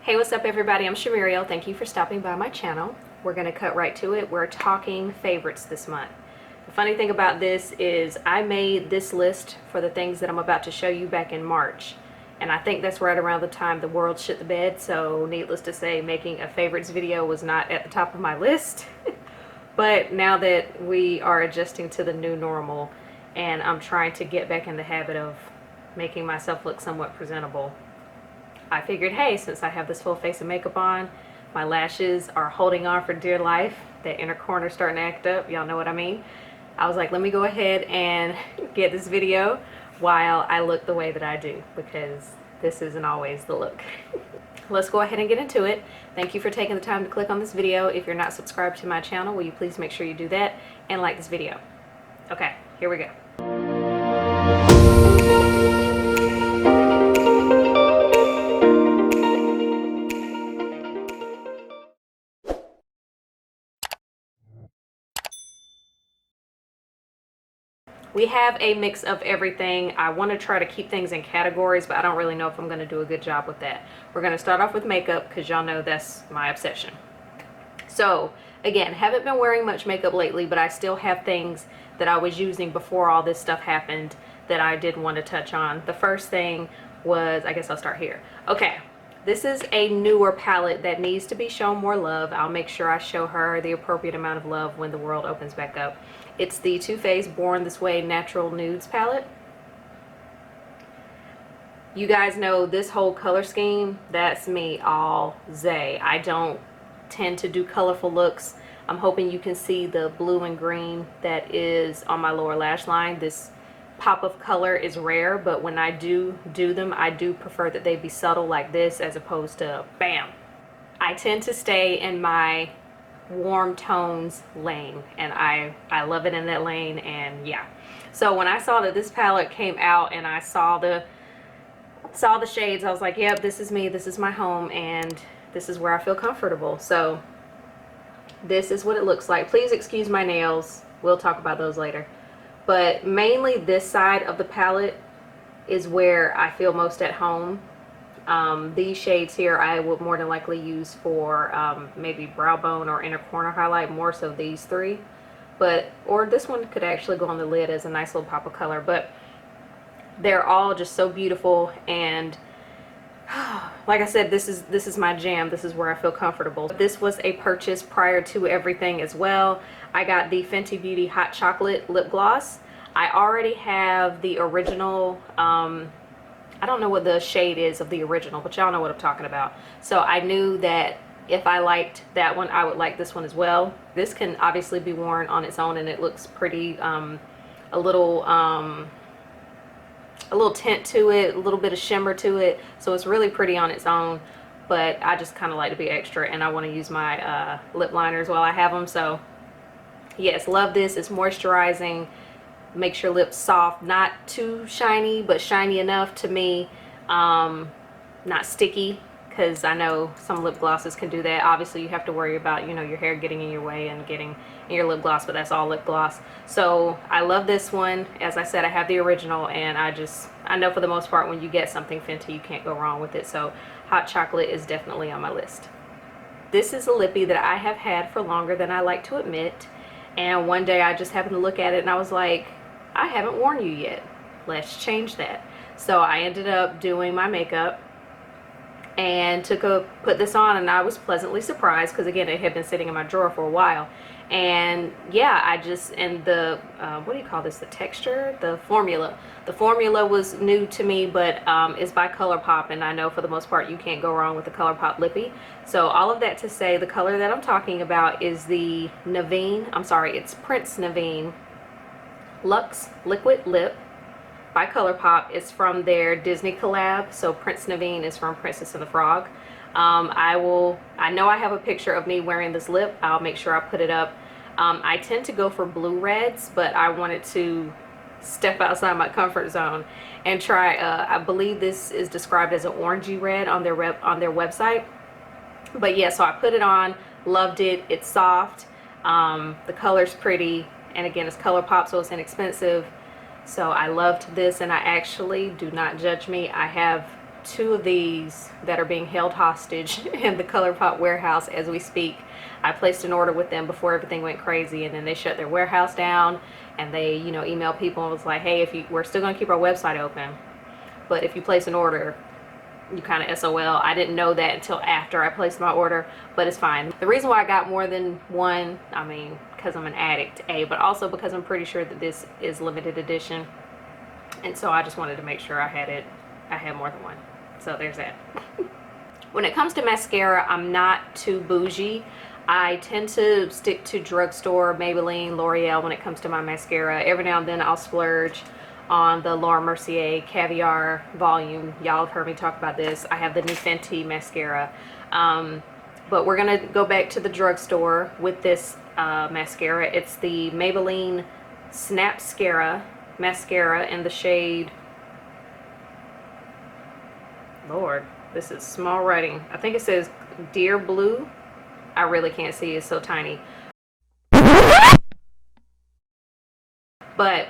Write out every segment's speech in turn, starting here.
Hey, what's up everybody? I'm Shamiriel. Thank you for stopping by my channel. We're going to cut right to it. We're talking favorites this month. The funny thing about this is I made this list for the things that I'm about to show you back in March. And I think that's right around the time the world shit the bed. So needless to say, making a favorites video was not at the top of my list. But now that we are adjusting to the new normal and I'm trying to get back in the habit of making myself look somewhat presentable, I figured, hey, since I have this full face of makeup on, my lashes are holding on for dear life, that inner corner's starting to act up, y'all know what I mean. I was like, let me go ahead and get this video while I look the way that I do, because this isn't always the look. Let's go ahead and get into it. Thank you for taking the time to click on this video. If you're not subscribed to my channel, will you please make sure you do that and like this video. Okay, here we go. We have a mix of everything. I want to try to keep things in categories, but I don't really know if I'm going to do a good job with that. We're going to start off with makeup because y'all know that's my obsession. So again, haven't been wearing much makeup lately, but I still have things that I was using before all this stuff happened that I did want to touch on. The first thing was, I guess I'll start here. Okay, this is a newer palette that needs to be shown more love. I'll make sure I show her the appropriate amount of love when the world opens back up. It's the Too Faced Born This Way Natural Nudes palette. You guys know this whole color scheme, that's me all zay. I don't tend to do colorful looks. I'm hoping you can see the blue and green that is on my lower lash line. This pop of color is rare, but when I do them, I do prefer that they be subtle like this as opposed to bam. I tend to stay in my warm tones lane, and I love it in that lane. And yeah, so when I saw that this palette came out and I saw the shades, I was like, yep, this is me, this is my home, and this is where I feel comfortable. So this is what it looks like. Please excuse my nails, we'll talk about those later, but mainly this side of the palette is where I feel most at home. These shades here I would more than likely use for maybe brow bone or inner corner highlight, more so these three, or this one could actually go on the lid as a nice little pop of color. But they're all just so beautiful, and like I said, this is my jam. This is where I feel comfortable. This was a purchase prior to everything as well. I got the Fenty Beauty Hot Chocolate lip gloss. I already have the original, I don't know what the shade is of the original, but y'all know what I'm talking about. So I knew that if I liked that one, I would like this one as well. This can obviously be worn on its own, and it looks pretty, a little tint to it, a little bit of shimmer to it. So it's really pretty on its own, but I just kind of like to be extra, and I want to use my lip liners while I have them. So yes, love this. It's moisturizing. Makes your lips soft, not too shiny, but shiny enough to me, not sticky, because I know some lip glosses can do that. Obviously you have to worry about, you know, your hair getting in your way and getting in your lip gloss, but that's all lip gloss. So I love this one. As I said, I have the original, and I know for the most part when you get something Fenty, you can't go wrong with it. So Hot Chocolate is definitely on my list. This is a lippy that I have had for longer than I like to admit, and one day I just happened to look at it and I was like, I haven't worn you yet, let's change that. So I ended up doing my makeup and put this on, and I was pleasantly surprised, because again, it had been sitting in my drawer for a while. And yeah, and the what do you call this, the texture, the formula was new to me, but it's by ColourPop, and I know for the most part you can't go wrong with the ColourPop lippy. So all of that to say, the color that I'm talking about is the it's Prince Naveen Luxe Liquid Lip by ColourPop. It's from their Disney collab. So Prince Naveen is from Princess and the Frog. I know I have a picture of me wearing this lip. I'll make sure I put it up. I tend to go for blue reds, but I wanted to step outside my comfort zone and try, I believe this is described as an orangey red on their website. But yeah, so I put it on, loved it. It's soft, the color's pretty, and again, it's ColourPop, so it's inexpensive. So I loved this, and I actually, do not judge me, I have two of these that are being held hostage in the ColourPop warehouse as we speak. I placed an order with them before everything went crazy, and then they shut their warehouse down, and they, you know, emailed people and was like, hey, we're still going to keep our website open, but if you place an order, you kind of SOL. I didn't know that until after I placed my order, but it's fine. The reason why I got more than one, I mean, because I'm an addict, but also because I'm pretty sure that this is limited edition, and so I just wanted to make sure I had more than one. So there's that. When it comes to mascara, I'm not too bougie. I tend to stick to drugstore, Maybelline, L'Oreal when it comes to my mascara. Every now and then I'll splurge on the Laura Mercier Caviar Volume. Y'all have heard me talk about this. I have the new Fenty mascara. But we're going to go back to the drugstore with this mascara. It's the Maybelline Snapscara mascara in the shade... Lord, this is small writing. I think it says Dear Blue. I really can't see, it's so tiny. But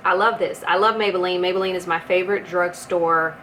I love this. I love Maybelline. Maybelline is my favorite drugstore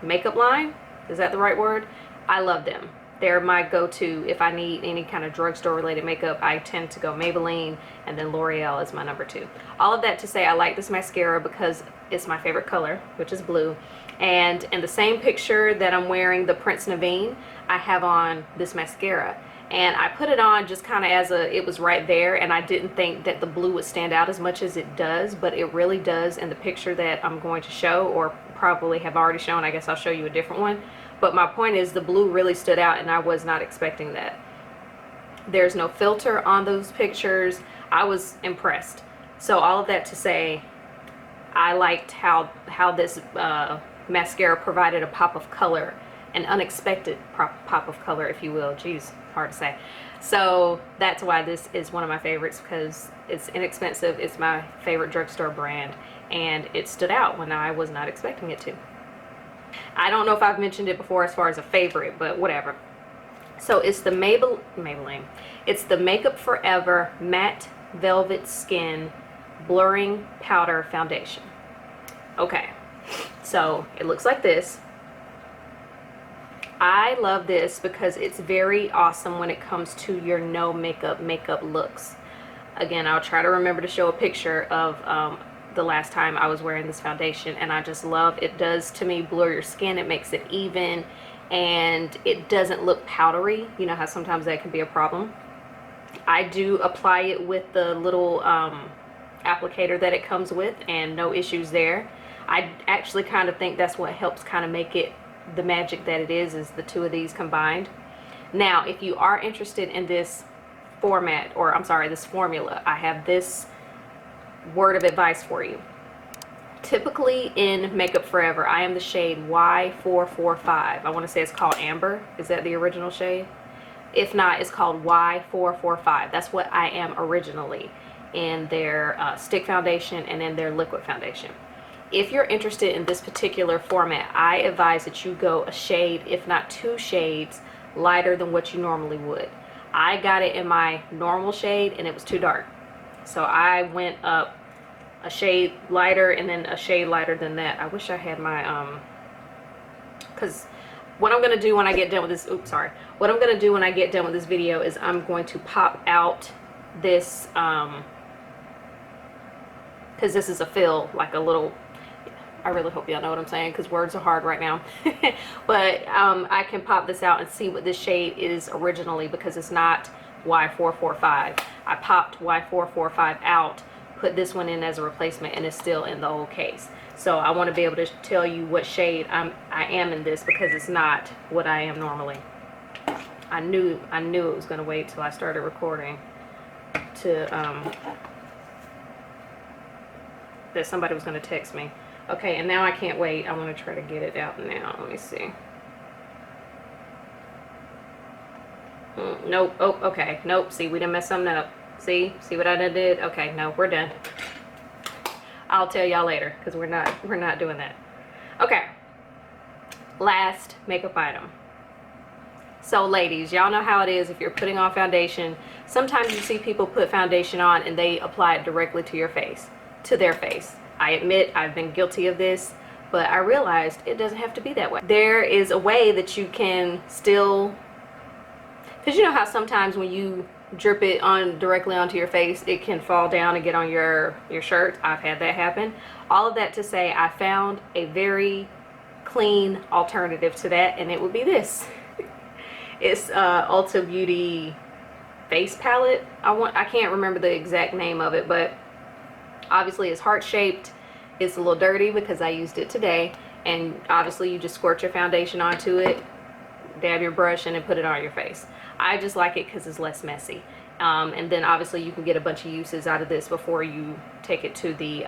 makeup line. Is that the right word? I love them. They're my go-to. If I need any kind of drugstore related makeup, I tend to go Maybelline, and then L'Oreal is my number 2. All of that to say, I like this mascara because it's my favorite color, which is blue. And in the same picture that I'm wearing the Prince Naveen, I have on this mascara. And I put it on just kind of as it was right there, and I didn't think that the blue would stand out as much as it does, but it really does in the picture that I'm going to show, or probably have already shown. I guess I'll show you a different one. But my point is, the blue really stood out, and I was not expecting that. There's no filter on those pictures. I was impressed. So all of that to say, I liked how this mascara provided a pop of color, an unexpected pop of color, if you will. Geez, hard to say. So that's why this is one of my favorites, because it's inexpensive. It's my favorite drugstore brand, and it stood out when I was not expecting it to. I don't know if I've mentioned it before as far as a favorite, but whatever. So it's the Maybelline. It's the Makeup Forever Matte Velvet Skin Blurring Powder Foundation. Okay, so it looks like this. I love this because it's very awesome when it comes to your no makeup looks. Again, I'll try to remember to show a picture of the last time I was wearing this foundation, and I just love it. Does to me blur your skin, it makes it even, and it doesn't look powdery. You know how sometimes that can be a problem. I do apply it with the little applicator that it comes with, and no issues there. I actually kind of think that's what helps kind of make it the magic that it is the two of these combined. Now, if you are interested in this format, or I'm sorry, this formula, I have this word of advice for you. Typically in Makeup Forever, I am the shade Y445. I want to say it's called Amber. Is that the original shade? If not, it's called Y445. That's what I am originally in their stick foundation and in their liquid foundation. If you're interested in this particular format, I advise that you go a shade, if not 2 shades, lighter than what you normally would. I got it in my normal shade, and it was too dark. So I went up a shade lighter, and then a shade lighter than that. I wish I had my, because what I'm going to do when I get done with this, what I'm going to do when I get done with this video is I'm going to pop out this, because this is a fill, like a little, I really hope y'all know what I'm saying, because words are hard right now. But I can pop this out and see what this shade is originally, because it's not Y445. I popped Y445 out, put this one in as a replacement, and it's still in the old case. So I want to be able to tell you what shade I am in this, because it's not what I am normally. I knew it was going to wait till I started recording to that somebody was going to text me. Okay, and now I can't wait. I want to try to get it out now. Let me see. Nope. Oh, okay. Nope. See, we done messed something up. See what I done did? Okay, no, we're done. I'll tell y'all later, because we're not doing that. Okay. Last makeup item. So ladies, y'all know how it is if you're putting on foundation. Sometimes you see people put foundation on and they apply it directly to your face, to their face. I admit I've been guilty of this. but I realized it doesn't have to be that way. There is a way that you can still, because you know how sometimes when you drip it on directly onto your face, it can fall down and get on your shirt. I've had that happen. All of that to say, I found a very clean alternative to that, and it would be this. It's Ulta Beauty face palette. I can't remember the exact name of it, but obviously it's heart shaped. It's a little dirty because I used it today, and obviously you just squirt your foundation onto it, dab your brush, and then put it on your face. I just like it because it's less messy. And then obviously you can get a bunch of uses out of this before you take it to the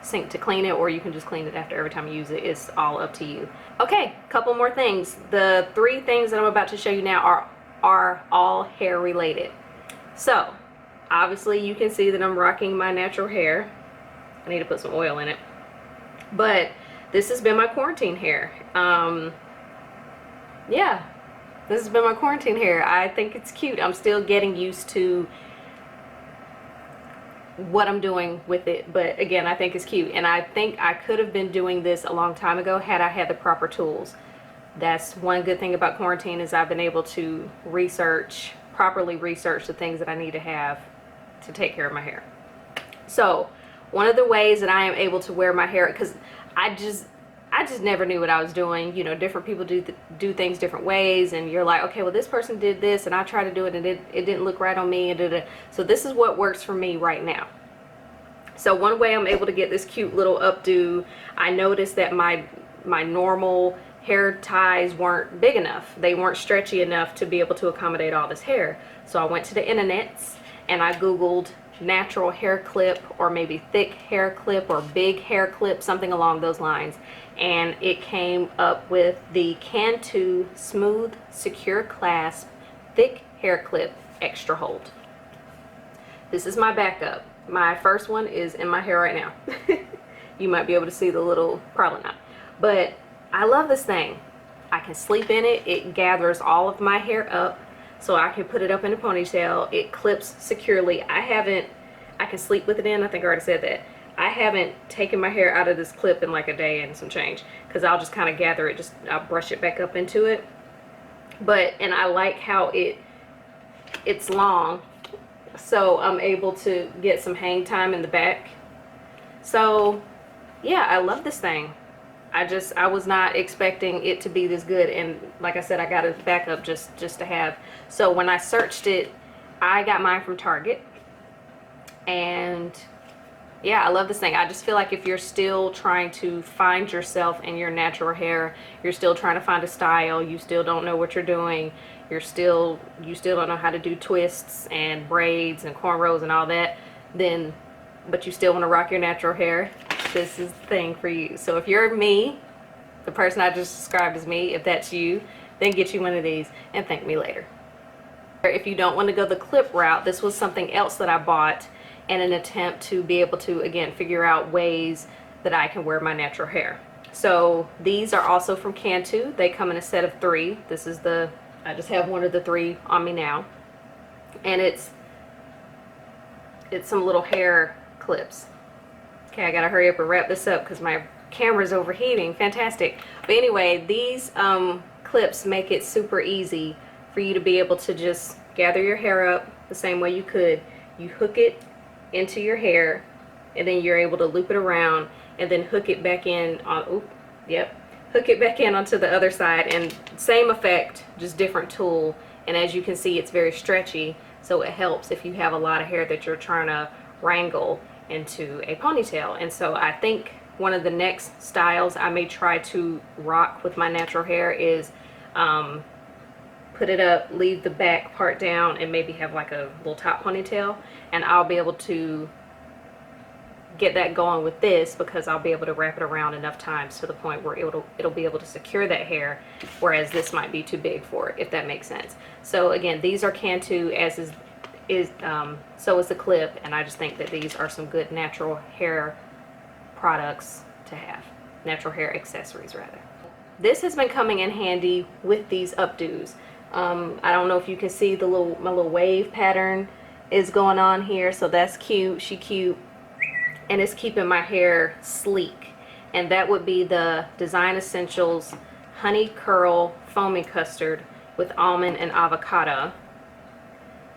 sink to clean it, or you can just clean it after every time you use it. It's all up to you. Okay, couple more things. The 3 things that I'm about to show you now are all hair related. So obviously you can see that I'm rocking my natural hair. I need to put some oil in it, but this has been my quarantine hair. Yeah, this has been my quarantine hair. I think it's cute. I'm still getting used to what I'm doing with it, but again, I think it's cute, and I think I could have been doing this a long time ago had I had the proper tools. That's one good thing about quarantine, is I've been able to properly research the things that I need to have to take care of my hair. So one of the ways that I am able to wear my hair, because I just never knew what I was doing. You know, different people do things different ways, and you're like, okay, well, this person did this and I tried to do it and it didn't look right on me, and so this is what works for me right now. So one way I'm able to get this cute little updo, I noticed that my normal hair ties weren't big enough. They weren't stretchy enough to be able to accommodate all this hair. So I went to the internets and I googled natural hair clip, or maybe thick hair clip, or big hair clip, something along those lines, and it came up with the Cantu Smooth Secure Clasp Thick Hair Clip Extra Hold. This is my backup. My first one is in my hair right now. You might be able to see the little, probably not, but I love this thing. I can sleep in it. It gathers all of my hair up, so I can put it up in a ponytail. It clips securely. I can sleep with it in. I think I already said that. I haven't taken my hair out of this clip in like a day and some change, because I'll just kind of gather it, I'll brush it back up into it. And I like how it's long, so I'm able to get some hang time in the back. So yeah, I love this thing. I was not expecting it to be this good, and like I said, I got a backup just to have. So when I searched it, I got mine from Target, and yeah, I love this thing. I just feel like if you're still trying to find yourself in your natural hair, you're still trying to find a style, you still don't know what you're doing, you still don't know how to do twists and braids and cornrows and all that, but you still want to rock your natural hair, this is the thing for you. So if you're me, the person I just described as me, if that's you, then get you one of these and thank me later. If you don't want to go the clip route, this was something else that I bought in an attempt to be able to, again, figure out ways that I can wear my natural hair. So these are also from Cantu. They come in a set of 3. This is I just have one of the 3 on me now, and it's some little hair clips. Okay, I gotta hurry up and wrap this up because my camera's overheating. Fantastic. But anyway, these clips make it super easy for you to be able to just gather your hair up the same way you could. You hook it into your hair, and then you're able to loop it around and then hook it back in on, hook it back in onto the other side, and same effect, just different tool. And as you can see, it's very stretchy, so it helps if you have a lot of hair that you're trying to wrangle into a ponytail. And so I think one of the next styles I may try to rock with my natural hair is put it up, leave the back part down, and maybe have like a little top ponytail, and I'll be able to get that going with this because I'll be able to wrap it around enough times to the point where it'll be able to secure that hair, whereas this might be too big for it, if that makes sense. So again, these are Cantu, as so is the clip, and I just think that these are some good natural hair products to have, natural hair accessories rather. This has been coming in handy with these updos. I don't know if you can see my little wave pattern is going on here, so that's cute. She cute, and it's keeping my hair sleek. and that would be the Design Essentials Honey Curl Foamy Custard with almond and avocado.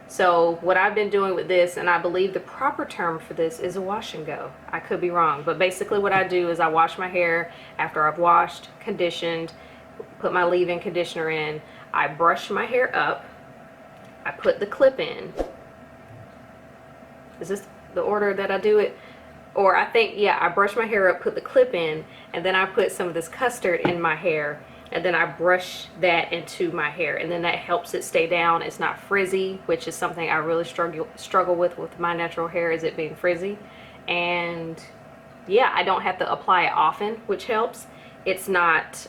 So what I've been doing with this, and I believe the proper term for this is a wash and go. I could be wrong, but basically what I do is I wash my hair after I've washed, conditioned, put my leave-in conditioner in. I brush my hair up. I put the clip in. Is this the order that I do it? Or I think, yeah, I brush my hair up, put the clip in, and then I put some of this custard in my hair, and then I brush that into my hair, and then that helps it stay down. It's not frizzy, which is something I really struggle with my natural hair, is it being frizzy. And yeah, I don't have to apply it often, which helps. It's not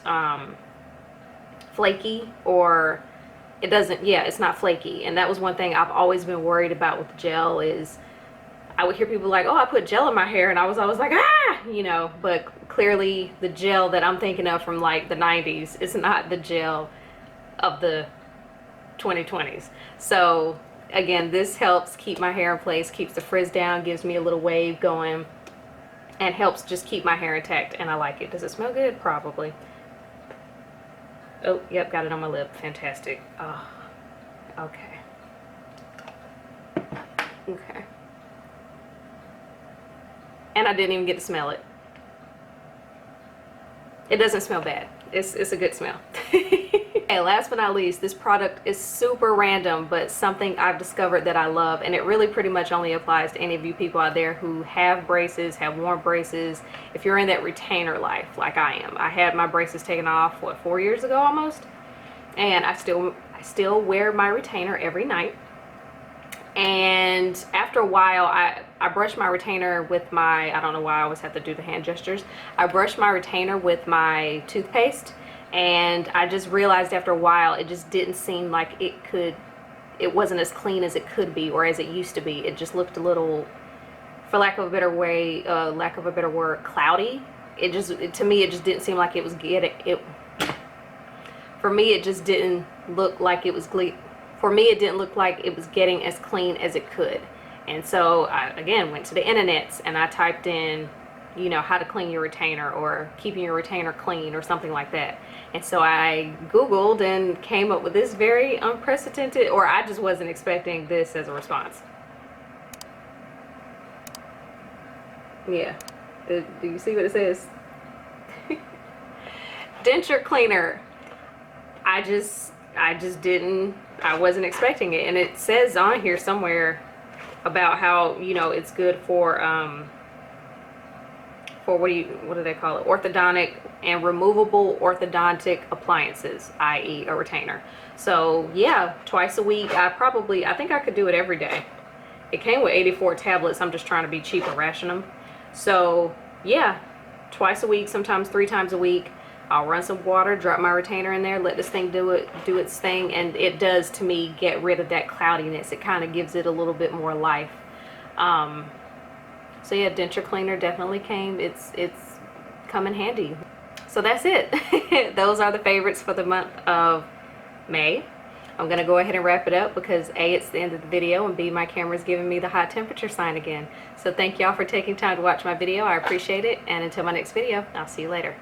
flaky, or it doesn't, yeah, it's not flaky. And that was one thing I've always been worried about with gel, is I would hear people like, oh, I put gel in my hair, and I was always like, ah, you know. But clearly the gel that I'm thinking of from like the 90s is not the gel of the 2020s. So again, this helps keep my hair in place, keeps the frizz down, gives me a little wave going, and helps just keep my hair intact, and I like it. Does it smell good? Probably. Oh, yep, got it on my lip. Fantastic. Oh, okay. Okay. And I didn't even get to smell it. It doesn't smell bad. It's a good smell. Okay, last but not least, this product is super random, but something I've discovered that I love, and it really pretty much only applies to any of you people out there who have braces, have worn braces. If you're in that retainer life like I am. I had my braces taken off, what, 4 years ago almost? And I still wear my retainer every night. And after a while, I brush my retainer with my, I don't know why I always have to do the hand gestures. I brush my retainer with my toothpaste, and I just realized after a while it just didn't seem like it wasn't as clean as it could be, or as it used to be. It just looked a little, for lack of a better word, cloudy. To me, it just didn't seem like it was for me, it just didn't look like it was For me, it didn't look like it was getting as clean as it could. And so I, again, went to the internets and I typed in, you know, how to clean your retainer, or keeping your retainer clean, or something like that. And so I Googled and came up with this very unprecedented, or I just wasn't expecting this as a response. Yeah. Do you see what it says? Denture Cleaner. I wasn't expecting it, and it says on here somewhere about how, you know, it's good for what do they call it, orthodontic and removable orthodontic appliances, i.e. a retainer. So yeah, twice a week. I think I could do it every day. It came with 84 tablets. I'm just trying to be cheap and ration them. So yeah, twice a week, sometimes 3 times a week. I'll run some water, drop my retainer in there, let this thing do its thing, and it does, to me, get rid of that cloudiness. It kind of gives it a little bit more life. So yeah, Denture Cleaner definitely came. It's come in handy. So that's it. Those are the favorites for the month of May. I'm gonna go ahead and wrap it up because A, it's the end of the video, and B, my camera's giving me the hot temperature sign again. So thank y'all for taking time to watch my video. I appreciate it, and until my next video, I'll see you later.